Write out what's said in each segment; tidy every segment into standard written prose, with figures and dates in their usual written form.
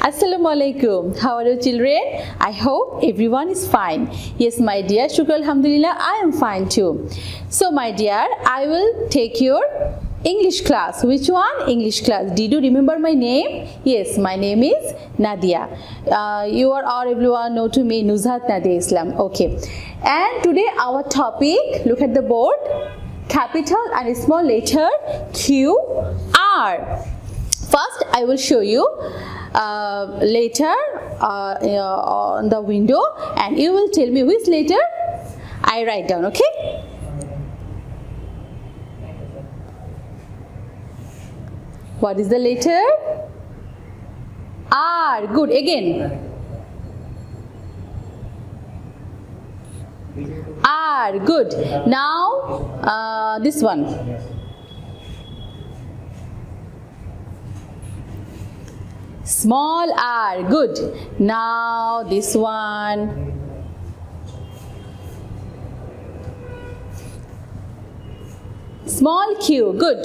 Assalamu alaikum. How are you children? I hope everyone is fine. Yes, my dear, Shukr Alhamdulillah, I am fine too. So my dear, I will take your English class. Which one? English class. Did you remember my name? Yes, my name is Nadia. You are all everyone know to me Nuzhat Nadia Islam. Okay. And today our topic, look at the board, capital and small letter Q R. First, I will show you letter on the window, and you will tell me which letter I write down. Okay? What is the letter? R. Good. Again. R. Good. Now this one. Small r, good. Now this one. Small q, good.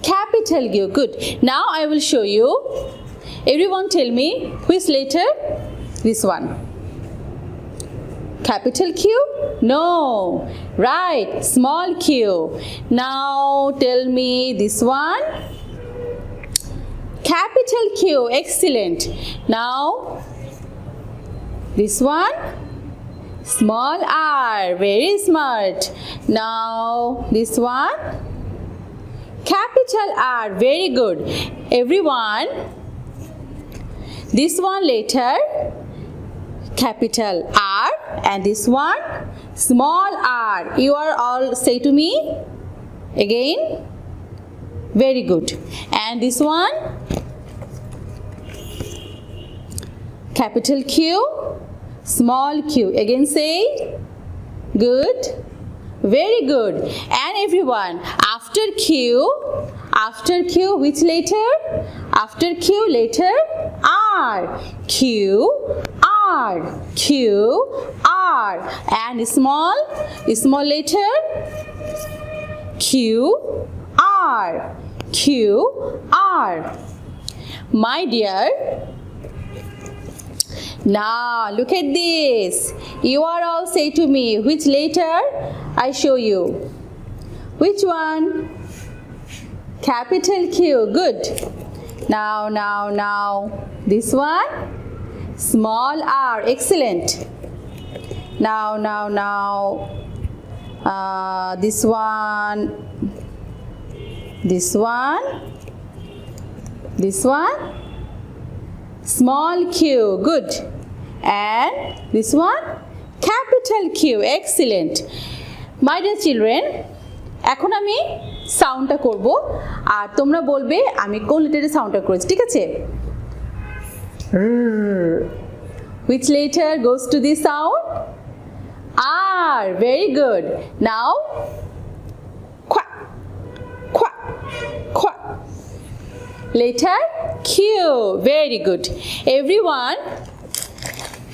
Capital Q, good. Now I will show you. Everyone tell me which letter? This one. Capital Q? No. Right. Small q. Now tell me this one. Capital Q. Excellent. Now this one. Small r. Very smart. Now this one. Capital R. Very good. Everyone. This one letter. Capital R, and this one small r. You are all say to me again. Very good. And this one capital Q, small q. Again say. Good. Very good. And everyone, after Q which letter? After Q letter R. Q R. Q R. And small letter Q R. Q R. My dear, now look at this. You are all say to me which letter I show you. Which one? Capital Q. Good. Now this one. Small r. Excellent. Now this one. Small q. Good. And this one. Capital Q. Excellent. My dear children, এখন আমি সাউন্ডটা করব আর তোমরা বলবে আমি কোন লেটারে সাউন্ডটা করেছি, ঠিক আছে? Which letter goes to this sound? R. Very good. Now quack, quack, quack. Letter Q. Very good. Everyone,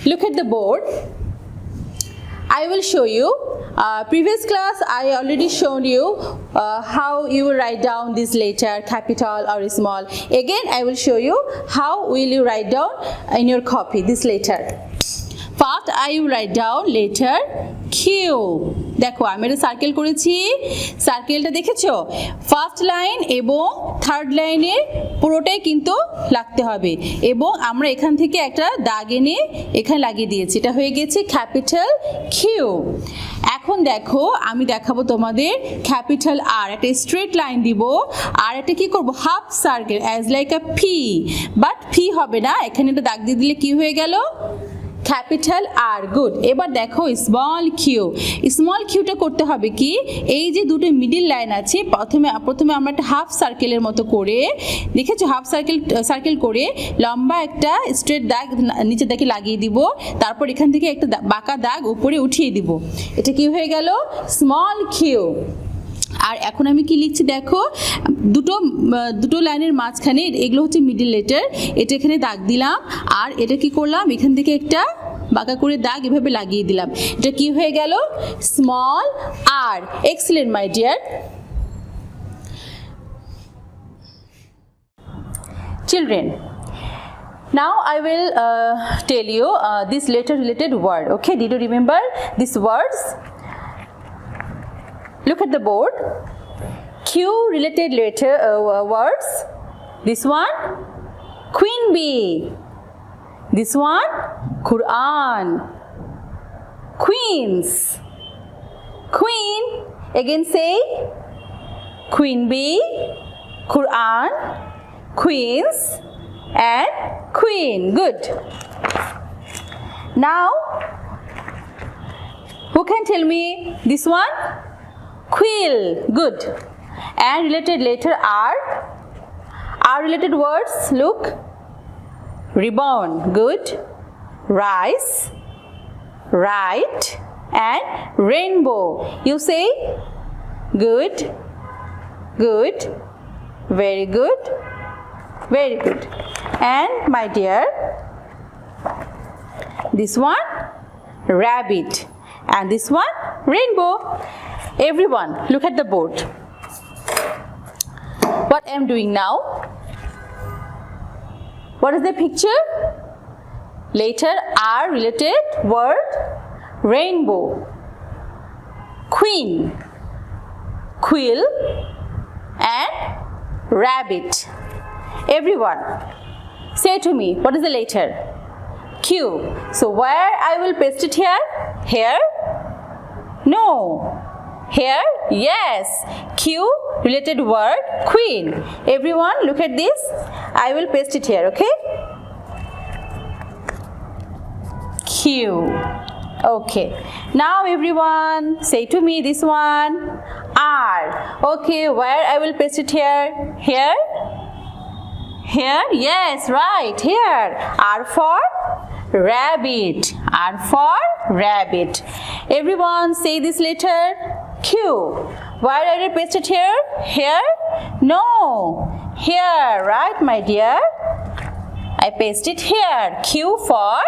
look at the board. I will show you. Previous class I already shown you how you will write down this letter, capital or small. Again I will show you how will you write down in your copy this letter. First I will write down letter Q. দেখো আমি এটা circle করেছি। সার্কেলটা দেখেছো? First line এবং third লাইনের পুরোটাই কিন্তু লাগতে হবে, এবং আমরা এখান থেকে একটা দাগ এনে এখানে লাগিয়ে দিয়েছি। এটা হয়ে গেছে ক্যাপিটাল কিউ। এখন দেখো আমি দেখাবো তোমাদের ক্যাপিটাল আর, একটা স্ট্রেট লাইন দিব আর এটা কি করব, half circle as like a P, but P হবে না, এখানে একটা দাগ দিয়ে দিলে কি হয়ে গেল, ক্যাপিটাল আর। গুড। এবার দেখো স্মল কিউ। স্মল কিউটা করতে হবে কি, এই যে দুটো মিডিল লাইন আছে প্রথমে আমরা একটা হাফ সার্কেলের মতো করে, দেখেছো, হাফ সার্কেল করে লম্বা একটা স্ট্রেট দাগ নিচে দিকে লাগিয়ে দিব, তারপর এখান থেকে একটা বাঁকা দাগ উপরে উঠিয়ে দিব। এটা কি হয়ে গেল, স্মল কিউ। আর এখন আমি কি লিখছি দেখো, দুটো লাইনের মাঝখানে এগুলো হচ্ছে মিডল লেটার, এটা এখানে দাগ দিলাম আর এটা কি করলাম, এখান থেকে একটা বাঁকা করে দাগ এভাবে লাগিয়ে দিলাম। এটা কি হয়ে গেল, small R. Excellent my dear. Children, now I will tell you this letter related word. Okay, did you remember these words? Look at the board. Q related letter words. This one, queen bee. This one, Quran. Queens. Queen. Again say, queen bee, Quran, queens, and queen. Good. Now, who can tell me this one? Quill. Good. And related letter R. R related words. Look. Ribbon. Good. Rice. Right. And rainbow. You say, good. Good. Very good. Very good. And my dear, this one, rabbit. And this one, rainbow. Everyone, look at the board. What I am doing now? What is the picture? Letter R related word, rainbow. Queen. Quill. And rabbit. Everyone, say to me, what is the letter? Q. So where I will paste it here? Here? No. Here? Yes. Q related word, queen. Everyone, look at this. I will paste it here, okay? Q. Okay. Now everyone, say to me this one. R. Okay, where I will paste it here? Here? Here? Yes, right, here. R for rabbit. R for rabbit. Everyone say this letter. Q. Where I will paste it here? Here? No. Here, right, my dear? I paste it here. Q for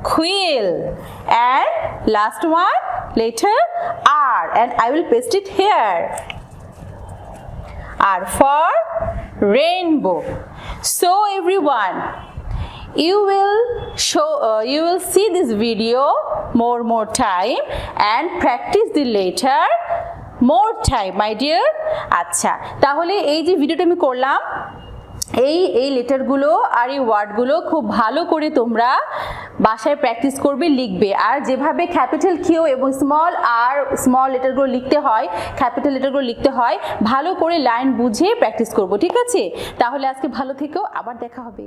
quill. And last one, letter R. And I will paste it here. R for rainbow. So everyone, you will see this video more time and practice the letter more time, my dear. আচ্ছা, তাহলে এই যে ভিডিওটা আমি করলাম, এই লেটারগুলো আর এই ওয়ার্ডগুলো খুব ভালো করে তোমরা বাসায় প্র্যাকটিস করবে, লিখবে। আর যেভাবে ক্যাপিটাল কিউ এবং স্মল লেটারগুলো লিখতে হয়, ক্যাপিটাল লেটারগুলো লিখতে হয়, ভালো করে লাইন বুঝে প্র্যাকটিস করব, ঠিক আছে? তাহলে আজকে ভালো থেকো, আবার দেখা হবে।